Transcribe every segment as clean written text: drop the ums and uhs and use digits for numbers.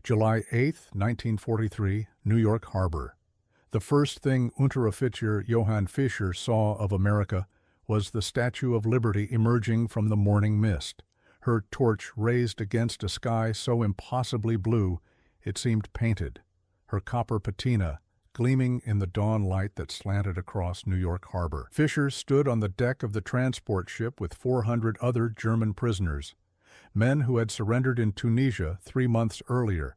July 8, 1943, New York Harbor. The first thing Unteroffizier Johann Fischer saw of America was the Statue of Liberty emerging from the morning mist, her torch raised against a sky so impossibly blue it seemed painted, her copper patina gleaming in the dawn light that slanted across New York Harbor. Fischer stood on the deck of the transport ship with 400 other German prisoners, men who had surrendered in Tunisia 3 months earlier,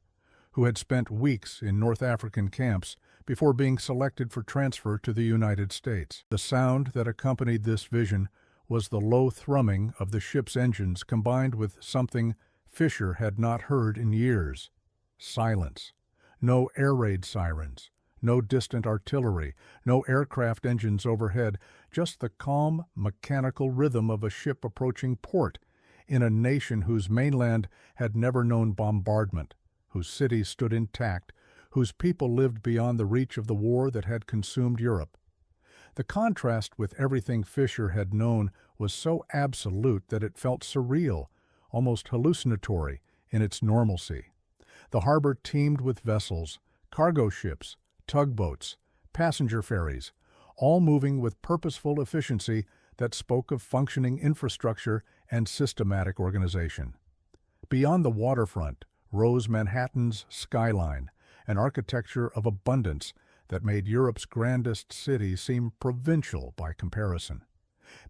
who had spent weeks in North African camps before being selected for transfer to the United States. The sound that accompanied this vision was the low thrumming of the ship's engines combined with something Fischer had not heard in years: silence. No air raid sirens, no distant artillery, no aircraft engines overhead, just the calm, mechanical rhythm of a ship approaching port in a nation whose mainland had never known bombardment, whose cities stood intact, whose people lived beyond the reach of the war that had consumed Europe. The contrast with everything Fischer had known was so absolute that it felt surreal, almost hallucinatory in its normalcy. The harbor teemed with vessels, cargo ships, tugboats, passenger ferries, all moving with purposeful efficiency that spoke of functioning infrastructure and systematic organization. Beyond the waterfront rose Manhattan's skyline, an architecture of abundance that made Europe's grandest city seem provincial by comparison.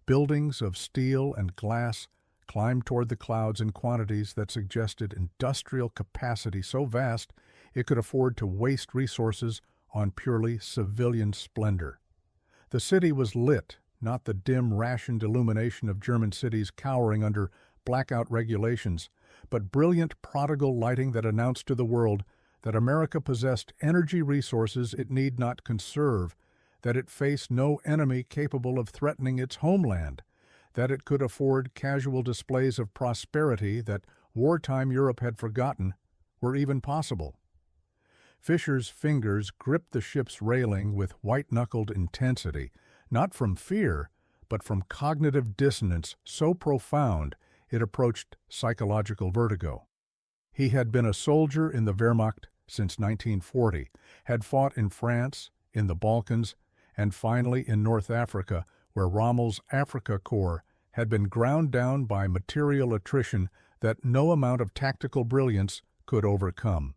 Buildings of steel and glass climbed toward the clouds in quantities that suggested industrial capacity so vast it could afford to waste resources on purely civilian splendor. The city was lit, not the dim, rationed illumination of German cities cowering under blackout regulations, but brilliant prodigal lighting that announced to the world that America possessed energy resources it need not conserve, that it faced no enemy capable of threatening its homeland, that it could afford casual displays of prosperity that wartime Europe had forgotten were even possible. Fischer's fingers gripped the ship's railing with white-knuckled intensity, not from fear, but from cognitive dissonance so profound it approached psychological vertigo. He had been a soldier in the Wehrmacht since 1940, had fought in France, in the Balkans, and finally in North Africa, where Rommel's Africa Corps had been ground down by material attrition that no amount of tactical brilliance could overcome.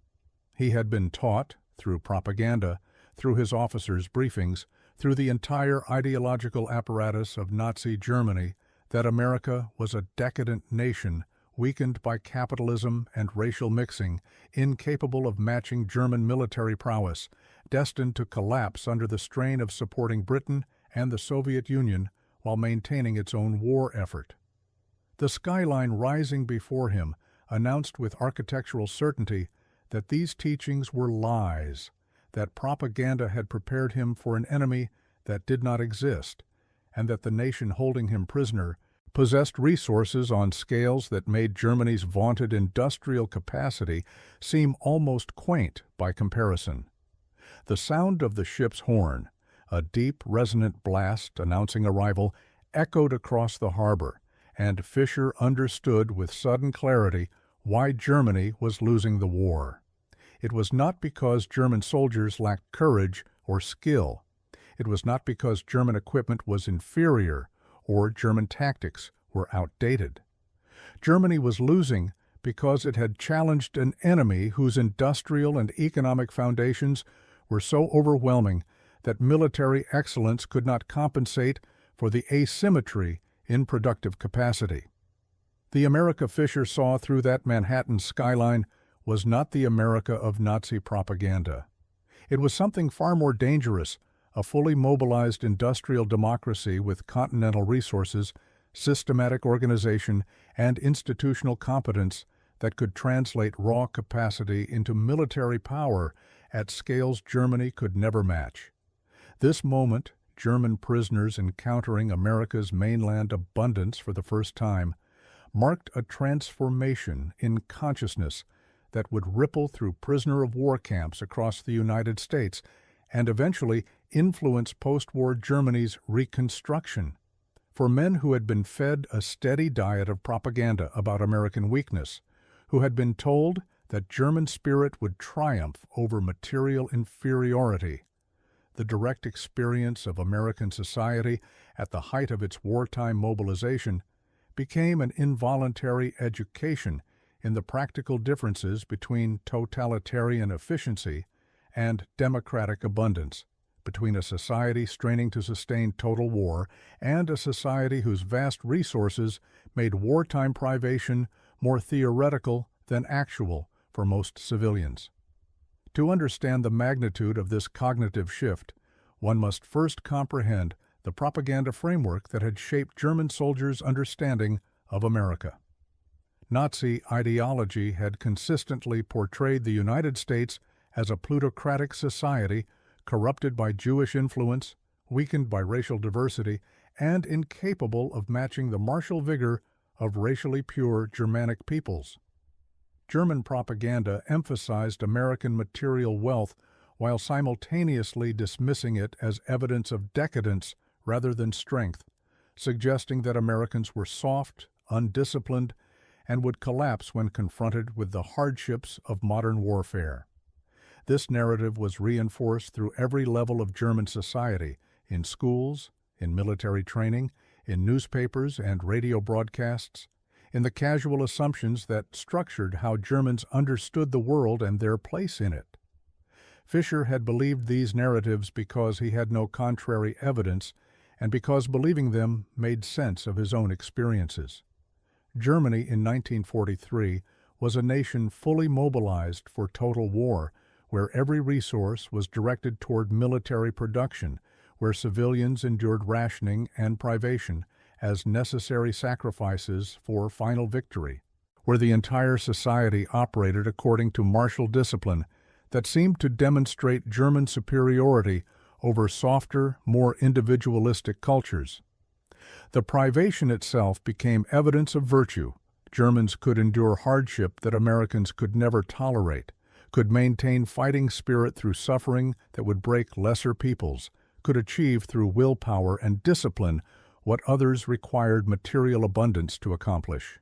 He had been taught, through propaganda, through his officers' briefings, through the entire ideological apparatus of Nazi Germany, that America was a decadent nation weakened by capitalism and racial mixing, incapable of matching German military prowess, destined to collapse under the strain of supporting Britain and the Soviet Union while maintaining its own war effort. The skyline rising before him announced with architectural certainty that these teachings were lies, that propaganda had prepared him for an enemy that did not exist, and that the nation holding him prisoner possessed resources on scales that made Germany's vaunted industrial capacity seem almost quaint by comparison. The sound of the ship's horn, a deep, resonant blast announcing arrival, echoed across the harbor, and Fischer understood with sudden clarity why Germany was losing the war. It was not because German soldiers lacked courage or skill. It was not because German equipment was inferior or German tactics were outdated. Germany was losing because it had challenged an enemy whose industrial and economic foundations were so overwhelming that military excellence could not compensate for the asymmetry in productive capacity. The America Fischer saw through that Manhattan skyline was not the America of Nazi propaganda. It was something far more dangerous, a fully mobilized industrial democracy with continental resources, systematic organization, and institutional competence that could translate raw capacity into military power at scales Germany could never match. This moment, German prisoners encountering America's mainland abundance for the first time, marked a transformation in consciousness that would ripple through prisoner-of-war camps across the United States and eventually influence post-war Germany's reconstruction. For men who had been fed a steady diet of propaganda about American weakness, who had been told that German spirit would triumph over material inferiority. The direct experience of American society at the height of its wartime mobilization became an involuntary education in the practical differences between totalitarian efficiency and democratic abundance, between a society straining to sustain total war and a society whose vast resources made wartime privation more theoretical than actual for most civilians. To understand the magnitude of this cognitive shift, one must first comprehend the propaganda framework that had shaped German soldiers' understanding of America. Nazi ideology had consistently portrayed the United States as a plutocratic society corrupted by Jewish influence, weakened by racial diversity, and incapable of matching the martial vigor of racially pure Germanic peoples. German propaganda emphasized American material wealth while simultaneously dismissing it as evidence of decadence rather than strength, suggesting that Americans were soft, undisciplined, and would collapse when confronted with the hardships of modern warfare. This narrative was reinforced through every level of German society, in schools, in military training, in newspapers and radio broadcasts, in the casual assumptions that structured how Germans understood the world and their place in it. Fischer had believed these narratives because he had no contrary evidence and because believing them made sense of his own experiences. Germany in 1943 was a nation fully mobilized for total war, where every resource was directed toward military production, where civilians endured rationing and privation as necessary sacrifices for final victory, where the entire society operated according to martial discipline that seemed to demonstrate German superiority over softer, more individualistic cultures. The privation itself became evidence of virtue. Germans could endure hardship that Americans could never tolerate, could maintain fighting spirit through suffering that would break lesser peoples, could achieve through willpower and discipline what others required material abundance to accomplish.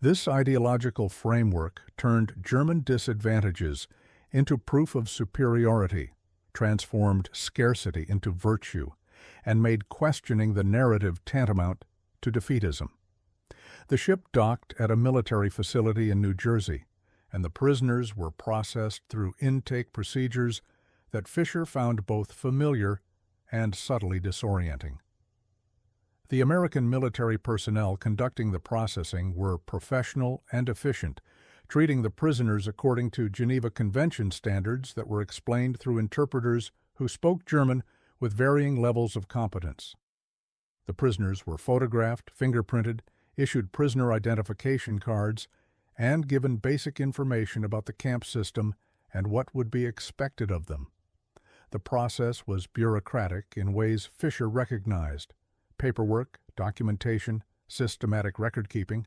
This ideological framework turned German disadvantages into proof of superiority, transformed scarcity into virtue, and made questioning the narrative tantamount to defeatism. The ship docked at a military facility in New Jersey, and the prisoners were processed through intake procedures that Fischer found both familiar and subtly disorienting. The American military personnel conducting the processing were professional and efficient, treating the prisoners according to Geneva Convention standards that were explained through interpreters who spoke German with varying levels of competence. The prisoners were photographed, fingerprinted, issued prisoner identification cards, and given basic information about the camp system and what would be expected of them. The process was bureaucratic in ways Fischer recognized: paperwork, documentation, systematic record-keeping.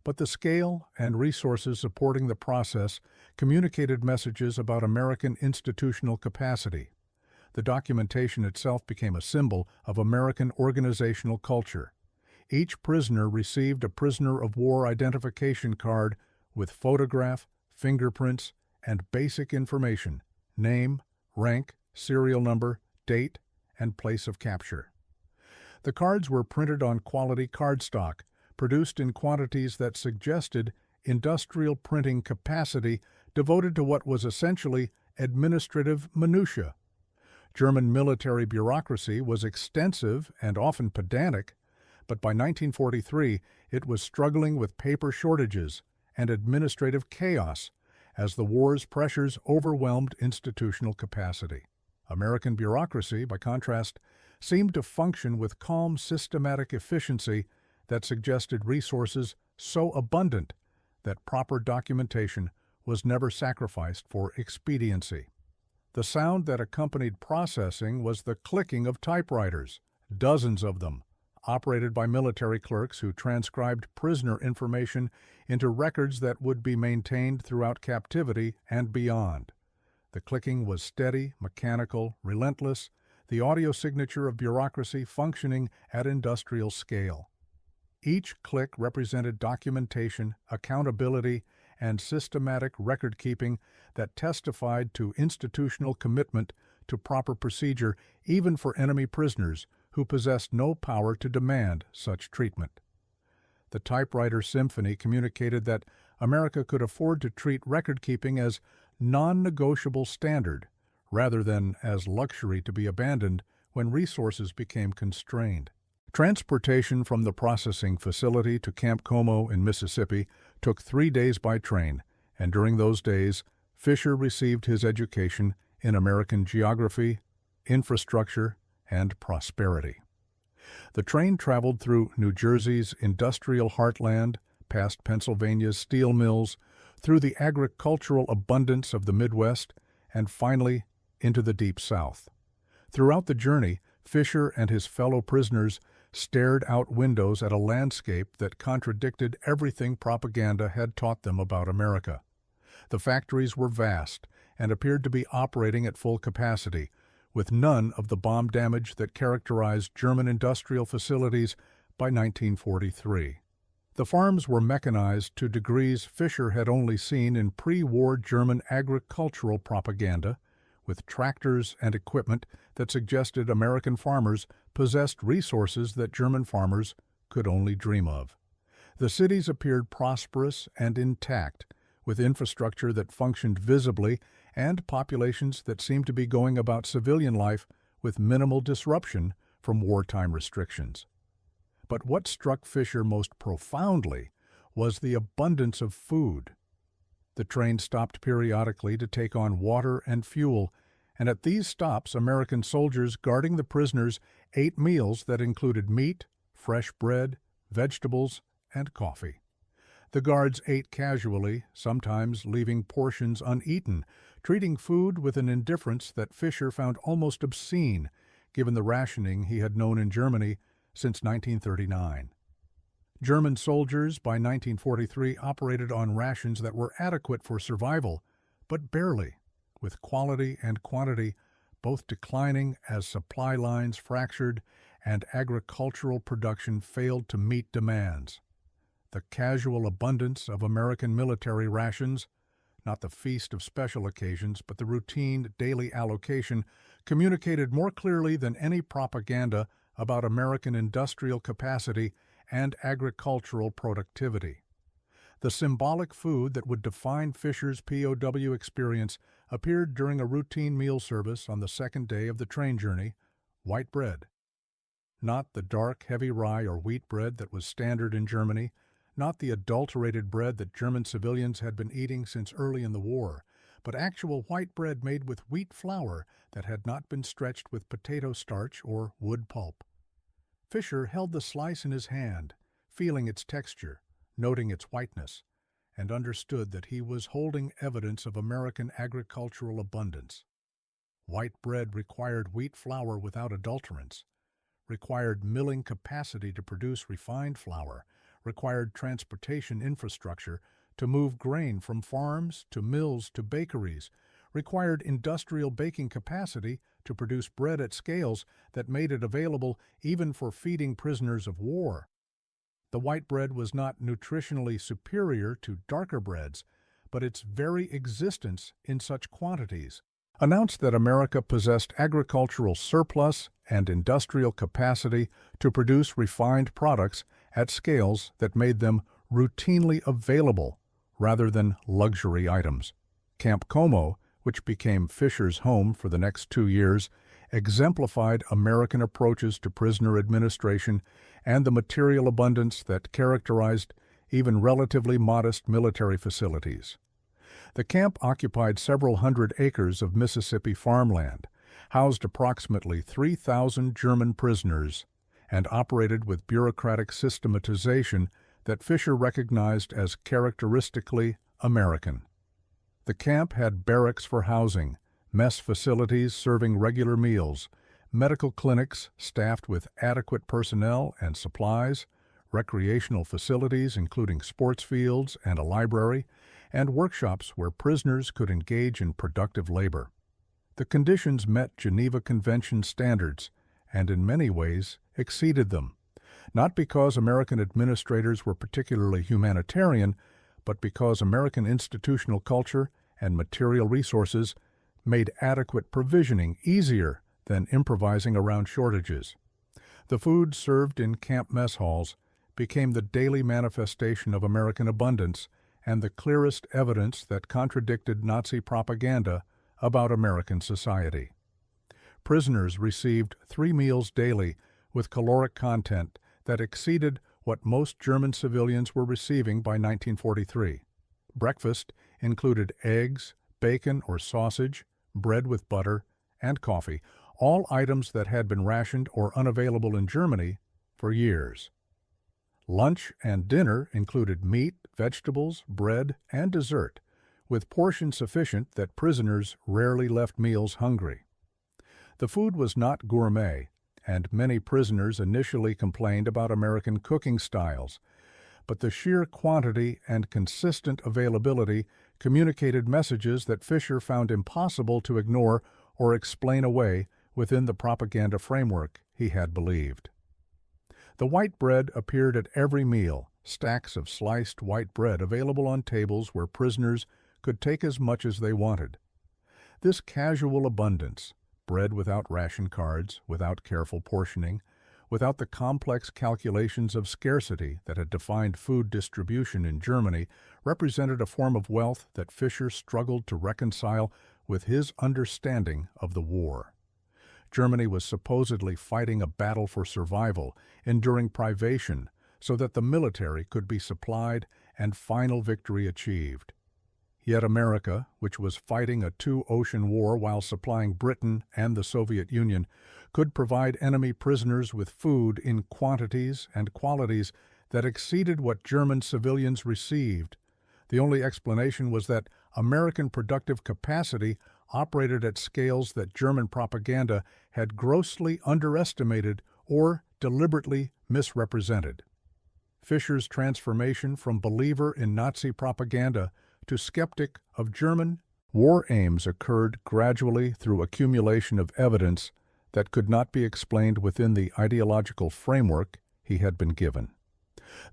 But the scale and resources supporting the process communicated messages about American institutional capacity. The documentation itself became a symbol of American organizational culture. Each prisoner received a prisoner of war identification card with photograph, fingerprints, and basic information: name, rank, serial number, date, and place of capture. The cards were printed on quality cardstock, produced in quantities that suggested industrial printing capacity devoted to what was essentially administrative minutiae. German military bureaucracy was extensive and often pedantic, but by 1943 it was struggling with paper shortages and administrative chaos as the war's pressures overwhelmed institutional capacity. American bureaucracy, by contrast, seemed to function with calm, systematic efficiency that suggested resources so abundant that proper documentation was never sacrificed for expediency. The sound that accompanied processing was the clicking of typewriters, dozens of them, operated by military clerks who transcribed prisoner information into records that would be maintained throughout captivity and beyond. The clicking was steady, mechanical, relentless, the audio signature of bureaucracy functioning at industrial scale. Each click represented documentation, accountability, and systematic record-keeping that testified to institutional commitment to proper procedure even for enemy prisoners who possessed no power to demand such treatment. The typewriter symphony communicated that America could afford to treat record-keeping as non-negotiable standard rather than as luxury to be abandoned when resources became constrained. Transportation from the processing facility to Camp Como in Mississippi took 3 days by train, and during those days, Fisher received his education in American geography, infrastructure, and prosperity. The train traveled through New Jersey's industrial heartland, past Pennsylvania's steel mills, through the agricultural abundance of the Midwest, and finally into the Deep South. Throughout the journey, Fisher and his fellow prisoners stared out windows at a landscape that contradicted everything propaganda had taught them about America. The factories were vast and appeared to be operating at full capacity, with none of the bomb damage that characterized German industrial facilities by 1943. The farms were mechanized to degrees Fisher had only seen in pre-war German agricultural propaganda, with tractors and equipment that suggested American farmers possessed resources that German farmers could only dream of. The cities appeared prosperous and intact, with infrastructure that functioned visibly and populations that seemed to be going about civilian life with minimal disruption from wartime restrictions. But what struck Fisher most profoundly was the abundance of food. The train stopped periodically to take on water and fuel, and at these stops American soldiers guarding the prisoners ate meals that included meat, fresh bread, vegetables, and coffee. The guards ate casually, sometimes leaving portions uneaten, treating food with an indifference that Fisher found almost obscene, given the rationing he had known in Germany since 1939. German soldiers by 1943 operated on rations that were adequate for survival, but barely, with quality and quantity both declining as supply lines fractured and agricultural production failed to meet demands. The casual abundance of American military rations, not the feast of special occasions, but the routine daily allocation, communicated more clearly than any propaganda about American industrial capacity and agricultural productivity. The symbolic food that would define Fisher's POW experience appeared during a routine meal service on the second day of the train journey: white bread. Not the dark, heavy rye or wheat bread that was standard in Germany, not the adulterated bread that German civilians had been eating since early in the war, but actual white bread made with wheat flour that had not been stretched with potato starch or wood pulp. Fisher held the slice in his hand, feeling its texture, noting its whiteness, and understood that he was holding evidence of American agricultural abundance. White bread required wheat flour without adulterants, required milling capacity to produce refined flour, required transportation infrastructure to move grain from farms to mills to bakeries, required industrial baking capacity to produce bread at scales that made it available even for feeding prisoners of war. The white bread was not nutritionally superior to darker breads, but its very existence in such quantities announced that America possessed agricultural surplus and industrial capacity to produce refined products at scales that made them routinely available rather than luxury items. Camp Como, which became Fisher's home for the next 2 years, exemplified American approaches to prisoner administration and the material abundance that characterized even relatively modest military facilities. The camp occupied several hundred acres of Mississippi farmland, housed approximately 3,000 German prisoners, and operated with bureaucratic systematization that Fisher recognized as characteristically American. The camp had barracks for housing, mess facilities serving regular meals, medical clinics staffed with adequate personnel and supplies, recreational facilities including sports fields and a library, and workshops where prisoners could engage in productive labor. The conditions met Geneva Convention standards and in many ways exceeded them, not because American administrators were particularly humanitarian, but because American institutional culture and material resources made adequate provisioning easier than improvising around shortages. The food served in camp mess halls became the daily manifestation of American abundance and the clearest evidence that contradicted Nazi propaganda about American society. Prisoners received 3 meals daily with caloric content that exceeded what most German civilians were receiving by 1943. Breakfast included eggs, bacon or sausage, bread with butter, and coffee, all items that had been rationed or unavailable in Germany for years. Lunch and dinner included meat, vegetables, bread, and dessert, with portions sufficient that prisoners rarely left meals hungry. The food was not gourmet, and many prisoners initially complained about American cooking styles, but the sheer quantity and consistent availability communicated messages that Fisher found impossible to ignore or explain away within the propaganda framework he had believed. The white bread appeared at every meal, stacks of sliced white bread available on tables where prisoners could take as much as they wanted. This casual abundance, bread without ration cards, without careful portioning, without the complex calculations of scarcity that had defined food distribution in Germany, represented a form of wealth that Fisher struggled to reconcile with his understanding of the war. Germany was supposedly fighting a battle for survival, enduring privation, so that the military could be supplied and final victory achieved. Yet America, which was fighting a 2-ocean war while supplying Britain and the Soviet Union, could provide enemy prisoners with food in quantities and qualities that exceeded what German civilians received. The only explanation was that American productive capacity operated at scales that German propaganda had grossly underestimated or deliberately misrepresented. Fisher's transformation from believer in Nazi propaganda to skeptic of German war aims occurred gradually through accumulation of evidence that could not be explained within the ideological framework he had been given.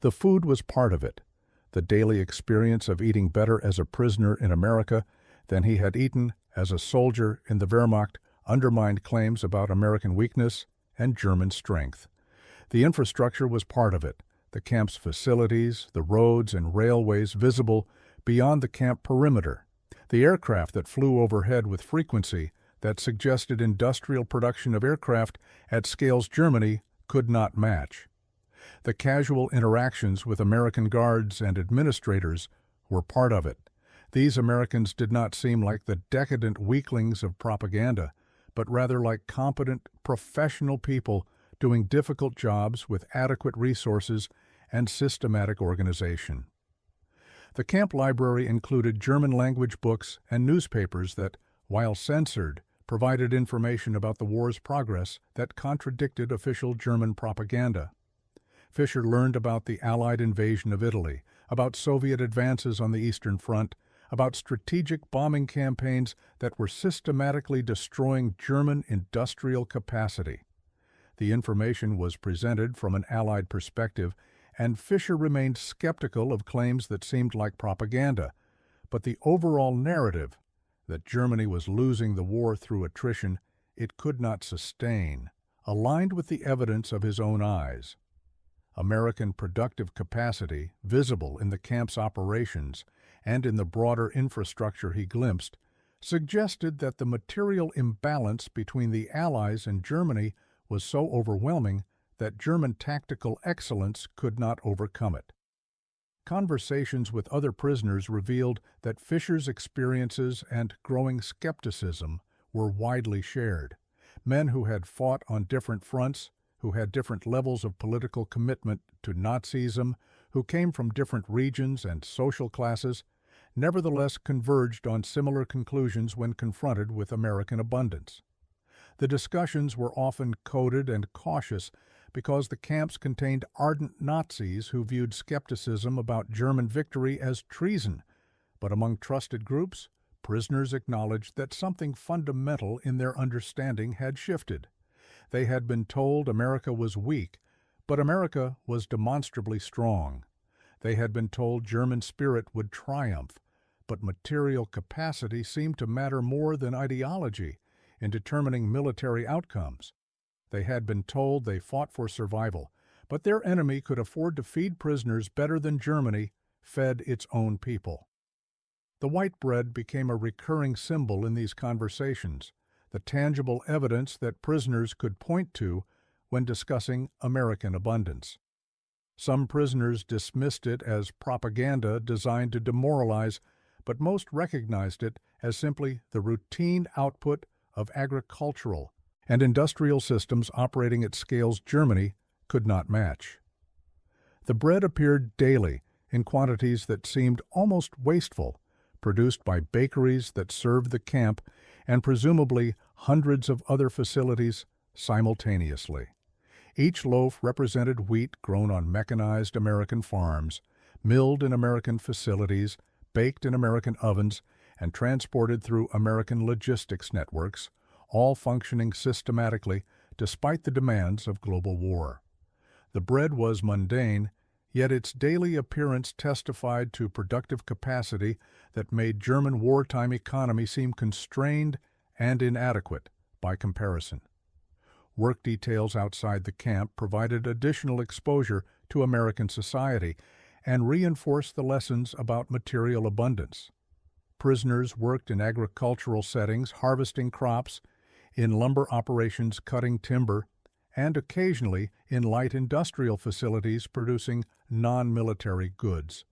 The food was part of it, the daily experience of eating better as a prisoner in America than he had eaten as a soldier in the Wehrmacht undermined claims about American weakness and German strength. The infrastructure was part of it, the camp's facilities, the roads and railways visible beyond the camp perimeter, the aircraft that flew overhead with frequency that suggested industrial production of aircraft at scales Germany could not match. The casual interactions with American guards and administrators were part of it. These Americans did not seem like the decadent weaklings of propaganda, but rather like competent, professional people doing difficult jobs with adequate resources and systematic organization. The camp library included German-language books and newspapers that, while censored, provided information about the war's progress that contradicted official German propaganda. Fisher learned about the Allied invasion of Italy, about Soviet advances on the Eastern Front, about strategic bombing campaigns that were systematically destroying German industrial capacity. The information was presented from an Allied perspective, and Fisher remained skeptical of claims that seemed like propaganda, but the overall narrative that Germany was losing the war through attrition it could not sustain, aligned with the evidence of his own eyes. American productive capacity, visible in the camp's operations and in the broader infrastructure he glimpsed, suggested that the material imbalance between the Allies and Germany was so overwhelming that German tactical excellence could not overcome it. Conversations with other prisoners revealed that Fisher's experiences and growing skepticism were widely shared. Men who had fought on different fronts, who had different levels of political commitment to Nazism, who came from different regions and social classes, nevertheless converged on similar conclusions when confronted with American abundance. The discussions were often coded and cautious because the camps contained ardent Nazis who viewed skepticism about German victory as treason, but among trusted groups, prisoners acknowledged that something fundamental in their understanding had shifted. They had been told America was weak, but America was demonstrably strong. They had been told German spirit would triumph, but material capacity seemed to matter more than ideology in determining military outcomes. They had been told they fought for survival, but their enemy could afford to feed prisoners better than Germany fed its own people. The white bread became a recurring symbol in these conversations, the tangible evidence that prisoners could point to when discussing American abundance. Some prisoners dismissed it as propaganda designed to demoralize, but most recognized it as simply the routine output of agricultural and industrial systems operating at scales Germany could not match. The bread appeared daily in quantities that seemed almost wasteful, produced by bakeries that served the camp and presumably hundreds of other facilities simultaneously. Each loaf represented wheat grown on mechanized American farms, milled in American facilities, baked in American ovens, and transported through American logistics networks, all functioning systematically despite the demands of global war. The bread was mundane, yet its daily appearance testified to productive capacity that made German wartime economy seem constrained and inadequate by comparison. Work details outside the camp provided additional exposure to American society and reinforced the lessons about material abundance. Prisoners worked in agricultural settings harvesting crops, in lumber operations cutting timber, and occasionally in light industrial facilities producing non-military goods.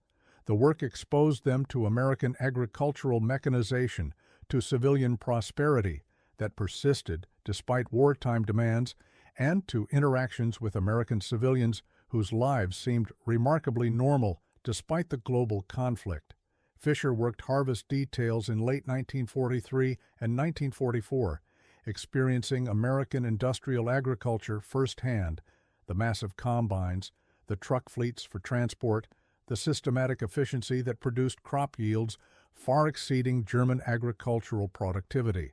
The work exposed them to American agricultural mechanization, to civilian prosperity that persisted despite wartime demands, and to interactions with American civilians whose lives seemed remarkably normal despite the global conflict. Fisher worked harvest details in late 1943 and 1944, experiencing American industrial agriculture firsthand, the massive combines, the truck fleets for transport, the systematic efficiency that produced crop yields far exceeding German agricultural productivity.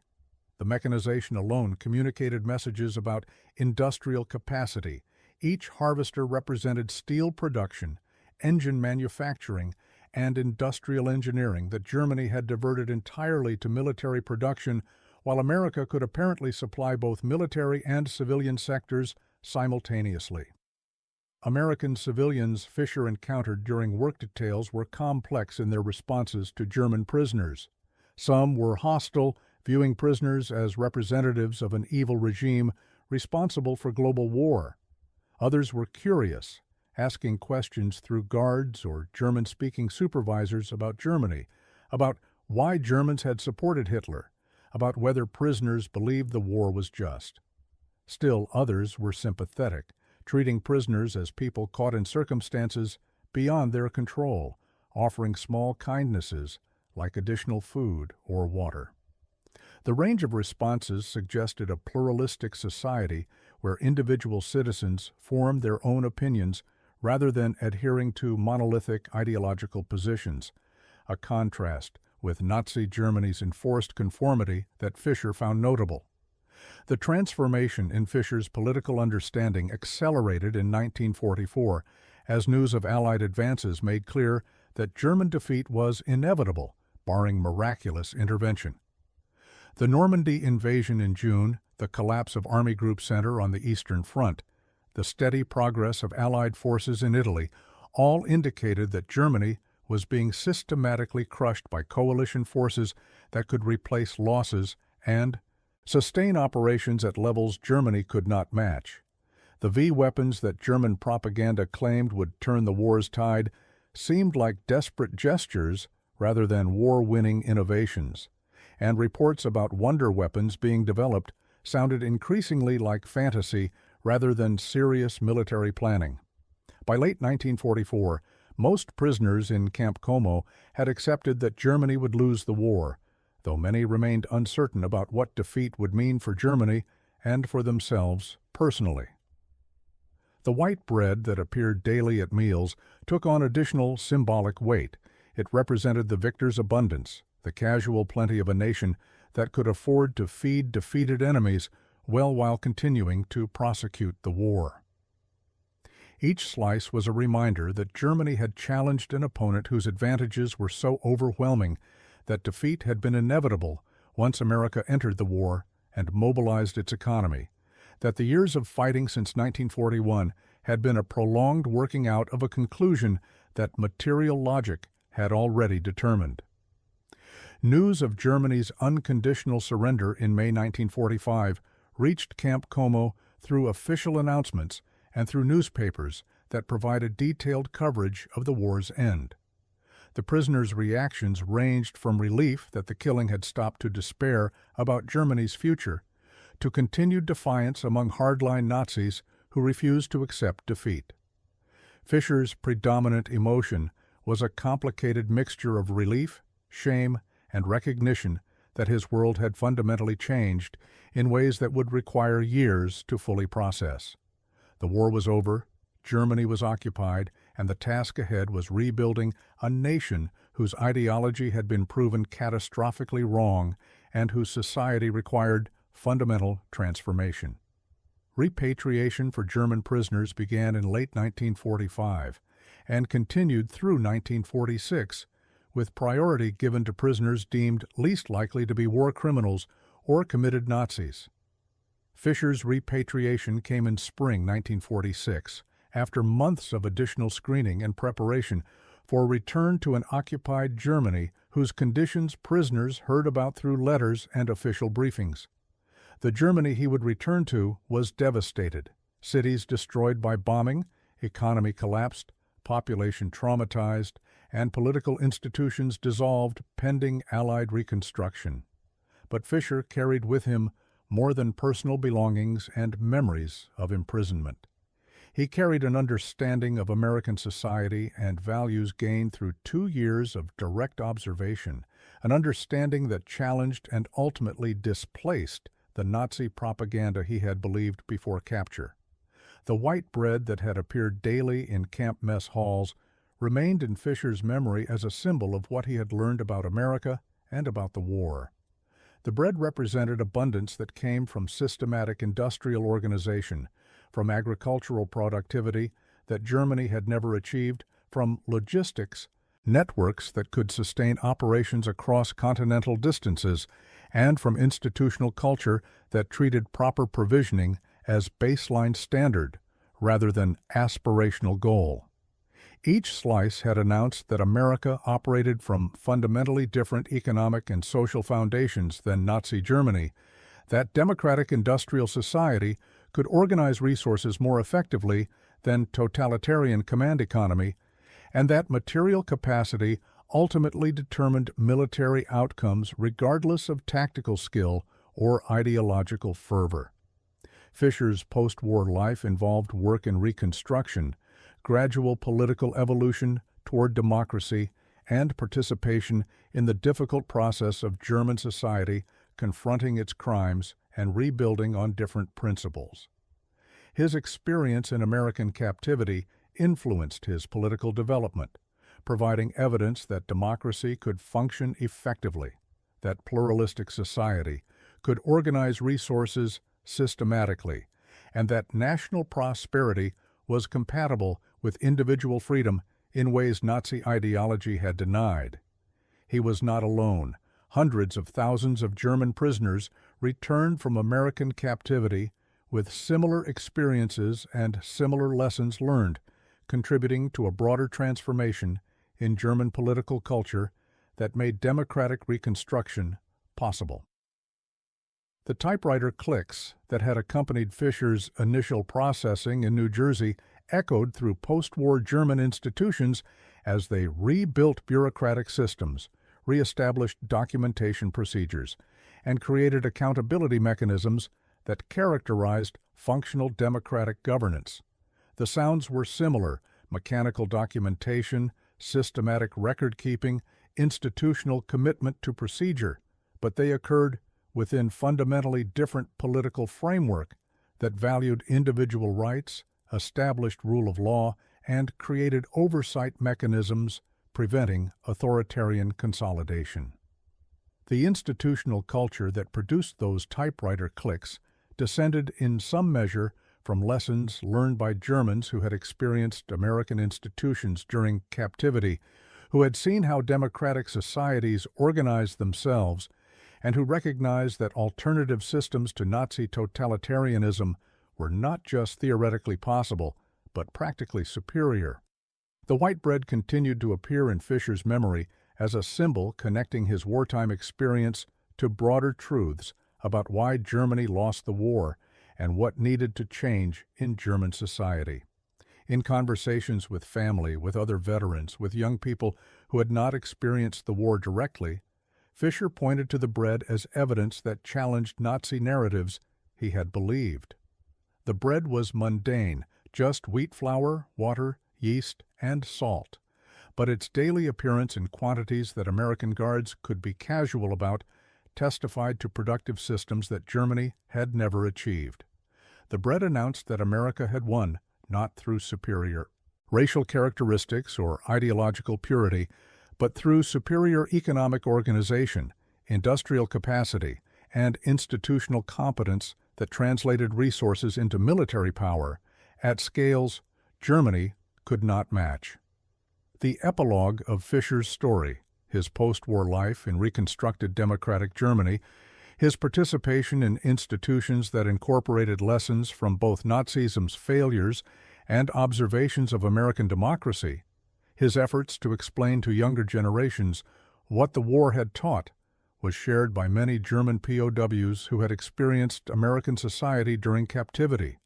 The mechanization alone communicated messages about industrial capacity. Each harvester represented steel production, engine manufacturing, and industrial engineering that Germany had diverted entirely to military production, while America could apparently supply both military and civilian sectors simultaneously. American civilians Fisher encountered during work details were complex in their responses to German prisoners. Some were hostile, viewing prisoners as representatives of an evil regime responsible for global war. Others were curious, asking questions through guards or German-speaking supervisors about Germany, about why Germans had supported Hitler, about whether prisoners believed the war was just. Still others were sympathetic, treating prisoners as people caught in circumstances beyond their control, offering small kindnesses like additional food or water. The range of responses suggested a pluralistic society where individual citizens formed their own opinions rather than adhering to monolithic ideological positions, a contrast with Nazi Germany's enforced conformity that Fisher found notable. The transformation in Fisher's political understanding accelerated in 1944 as news of Allied advances made clear that German defeat was inevitable, barring miraculous intervention. The Normandy invasion in June, the collapse of Army Group Center on the Eastern Front, the steady progress of Allied forces in Italy, all indicated that Germany was being systematically crushed by coalition forces that could replace losses and sustain operations at levels Germany could not match. The V weapons that German propaganda claimed would turn the war's tide seemed like desperate gestures rather than war-winning innovations, and reports about wonder weapons being developed sounded increasingly like fantasy rather than serious military planning. By late 1944, most prisoners in Camp Como had accepted that Germany would lose the war, though many remained uncertain about what defeat would mean for Germany and for themselves personally. The white bread that appeared daily at meals took on additional symbolic weight. It represented the victor's abundance, the casual plenty of a nation that could afford to feed defeated enemies while continuing to prosecute the war. Each slice was a reminder that Germany had challenged an opponent whose advantages were so overwhelming that defeat had been inevitable once America entered the war and mobilized its economy, that the years of fighting since 1941 had been a prolonged working out of a conclusion that material logic had already determined. News of Germany's unconditional surrender in May 1945 reached Camp Como through official announcements and through newspapers that provided detailed coverage of the war's end. The prisoners' reactions ranged from relief that the killing had stopped to despair about Germany's future, to continued defiance among hardline Nazis who refused to accept defeat. Fischer's predominant emotion was a complicated mixture of relief, shame, and recognition that his world had fundamentally changed in ways that would require years to fully process. The war was over, Germany was occupied, and the task ahead was rebuilding a nation whose ideology had been proven catastrophically wrong and whose society required fundamental transformation. Repatriation for German prisoners began in late 1945 and continued through 1946, with priority given to prisoners deemed least likely to be war criminals or committed Nazis. Fischer's repatriation came in spring 1946, after months of additional screening and preparation for return to an occupied Germany whose conditions prisoners heard about through letters and official briefings. The Germany he would return to was devastated, cities destroyed by bombing, economy collapsed, population traumatized, and political institutions dissolved pending Allied reconstruction. But Fischer carried with him more than personal belongings and memories of imprisonment. He carried an understanding of American society and values gained through 2 years of direct observation, an understanding that challenged and ultimately displaced the Nazi propaganda he had believed before capture. The white bread that had appeared daily in camp mess halls remained in Fischer's memory as a symbol of what he had learned about America and about the war. The bread represented abundance that came from systematic industrial organization, from agricultural productivity that Germany had never achieved, from logistics, networks that could sustain operations across continental distances, and from institutional culture that treated proper provisioning as baseline standard rather than aspirational goal. Each slice had announced that America operated from fundamentally different economic and social foundations than Nazi Germany, that democratic industrial society could organize resources more effectively than totalitarian command economy, and that material capacity ultimately determined military outcomes regardless of tactical skill or ideological fervor. Fischer's post-war life involved work in reconstruction, gradual political evolution toward democracy, and participation in the difficult process of German society confronting its crimes and rebuilding on different principles. His experience in American captivity influenced his political development, providing evidence that democracy could function effectively, that pluralistic society could organize resources systematically, and that national prosperity was compatible with individual freedom in ways Nazi ideology had denied. He was not alone. Hundreds of thousands of German prisoners returned from American captivity with similar experiences and similar lessons learned, contributing to a broader transformation in German political culture that made democratic reconstruction possible. The typewriter clicks that had accompanied Fischer's initial processing in New Jersey echoed through post-war German institutions as they rebuilt bureaucratic systems, reestablished documentation procedures, and created accountability mechanisms that characterized functional democratic governance. The sounds were similar: mechanical documentation, systematic record-keeping, institutional commitment to procedure, but they occurred within fundamentally different political framework that valued individual rights, established rule of law, and created oversight mechanisms preventing authoritarian consolidation. The institutional culture that produced those typewriter clicks descended in some measure from lessons learned by Germans who had experienced American institutions during captivity, who had seen how democratic societies organized themselves, and who recognized that alternative systems to Nazi totalitarianism were not just theoretically possible, but practically superior. The white bread continued to appear in Fisher's memory as a symbol connecting his wartime experience to broader truths about why Germany lost the war and what needed to change in German society. In conversations with family, with other veterans, with young people who had not experienced the war directly, Fisher pointed to the bread as evidence that challenged Nazi narratives he had believed. The bread was mundane, just wheat flour, water, yeast, and salt. But its daily appearance in quantities that American guards could be casual about testified to productive systems that Germany had never achieved. The bread announced that America had won, not through superior racial characteristics or ideological purity, but through superior economic organization, industrial capacity, and institutional competence that translated resources into military power at scales Germany could not match. The epilogue of Fisher's story, his post-war life in reconstructed democratic Germany, his participation in institutions that incorporated lessons from both Nazism's failures and observations of American democracy, his efforts to explain to younger generations what the war had taught, was shared by many German POWs who had experienced American society during captivity.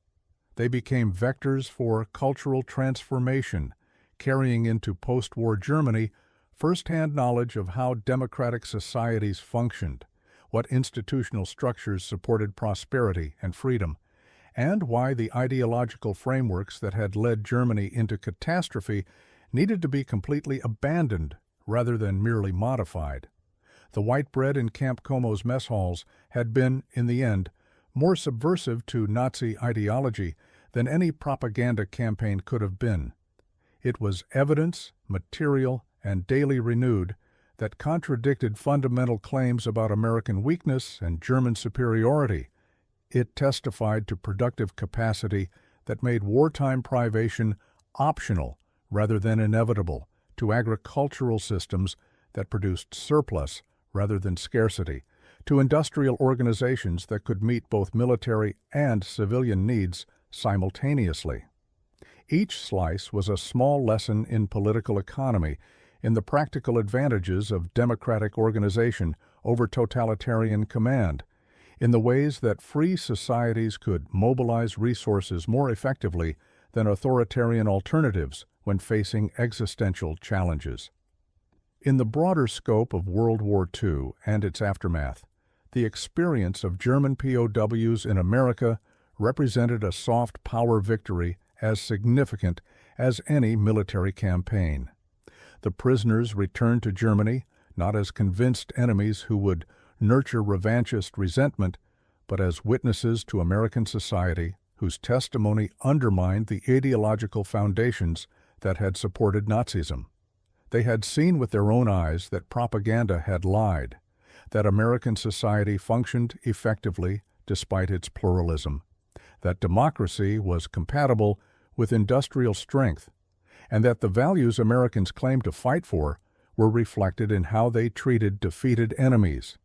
They became vectors for cultural transformation, carrying into post-war Germany first-hand knowledge of how democratic societies functioned, what institutional structures supported prosperity and freedom, and why the ideological frameworks that had led Germany into catastrophe needed to be completely abandoned rather than merely modified. The white bread in Camp Como's mess halls had been, in the end, more subversive to Nazi ideology than any propaganda campaign could have been. It was evidence, material, and daily renewed, that contradicted fundamental claims about American weakness and German superiority. It testified to productive capacity that made wartime privation optional rather than inevitable, to agricultural systems that produced surplus rather than scarcity, to industrial organizations that could meet both military and civilian needs simultaneously. Each slice was a small lesson in political economy, in the practical advantages of democratic organization over totalitarian command, in the ways that free societies could mobilize resources more effectively than authoritarian alternatives when facing existential challenges. In the broader scope of World War II and its aftermath, the experience of German POWs in America represented a soft power victory as significant as any military campaign. The prisoners returned to Germany not as convinced enemies who would nurture revanchist resentment, but as witnesses to American society whose testimony undermined the ideological foundations that had supported Nazism. They had seen with their own eyes that propaganda had lied, that American society functioned effectively despite its pluralism, that democracy was compatible with industrial strength, and that the values Americans claimed to fight for were reflected in how they treated defeated enemies.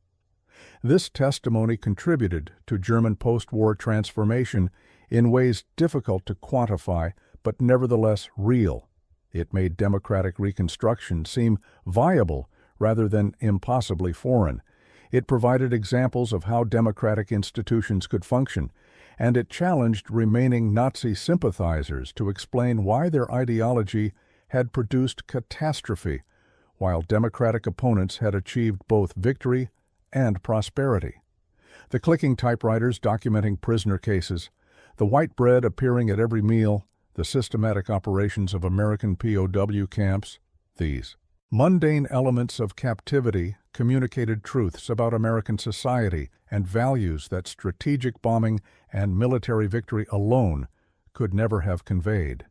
This testimony contributed to German post-war transformation in ways difficult to quantify, but nevertheless real. It made democratic reconstruction seem viable rather than impossibly foreign. It provided examples of how democratic institutions could function, and it challenged remaining Nazi sympathizers to explain why their ideology had produced catastrophe, while democratic opponents had achieved both victory and prosperity. The clicking typewriters documenting prisoner cases, the white bread appearing at every meal, the systematic operations of American POW camps, these mundane elements of captivity communicated truths about American society and values that strategic bombing and military victory alone could never have conveyed.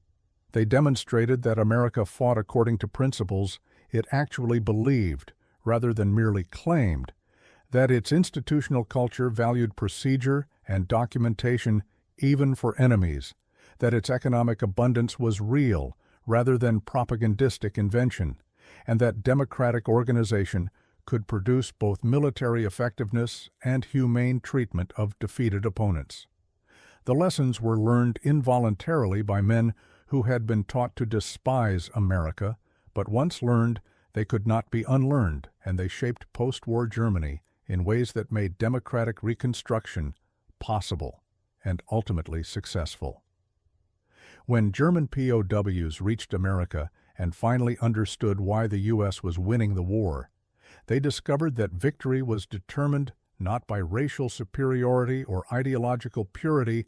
They demonstrated that America fought according to principles it actually believed, rather than merely claimed, that its institutional culture valued procedure and documentation even for enemies, that its economic abundance was real rather than propagandistic invention, and that democratic organization could produce both military effectiveness and humane treatment of defeated opponents. The lessons were learned involuntarily by men who had been taught to despise America, but once learned, they could not be unlearned, and they shaped post-war Germany in ways that made democratic reconstruction possible and ultimately successful. When German POWs reached America and finally understood why the U.S. was winning the war, they discovered that victory was determined not by racial superiority or ideological purity,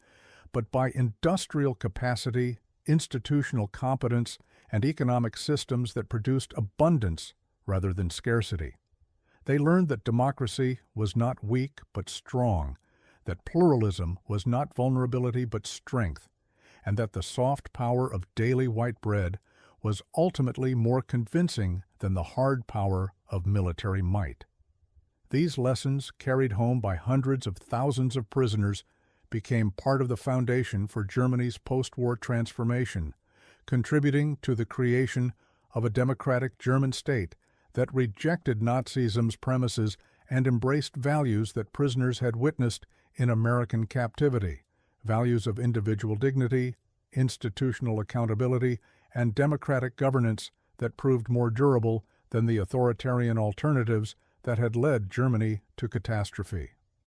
but by industrial capacity, institutional competence, and economic systems that produced abundance rather than scarcity. They learned that democracy was not weak but strong, that pluralism was not vulnerability but strength, and that the soft power of daily white bread was ultimately more convincing than the hard power of military might. These lessons, carried home by hundreds of thousands of prisoners, became part of the foundation for Germany's post-war transformation, contributing to the creation of a democratic German state that rejected Nazism's premises and embraced values that prisoners had witnessed in American captivity, values of individual dignity, institutional accountability, and democratic governance that proved more durable than the authoritarian alternatives that had led Germany to catastrophe.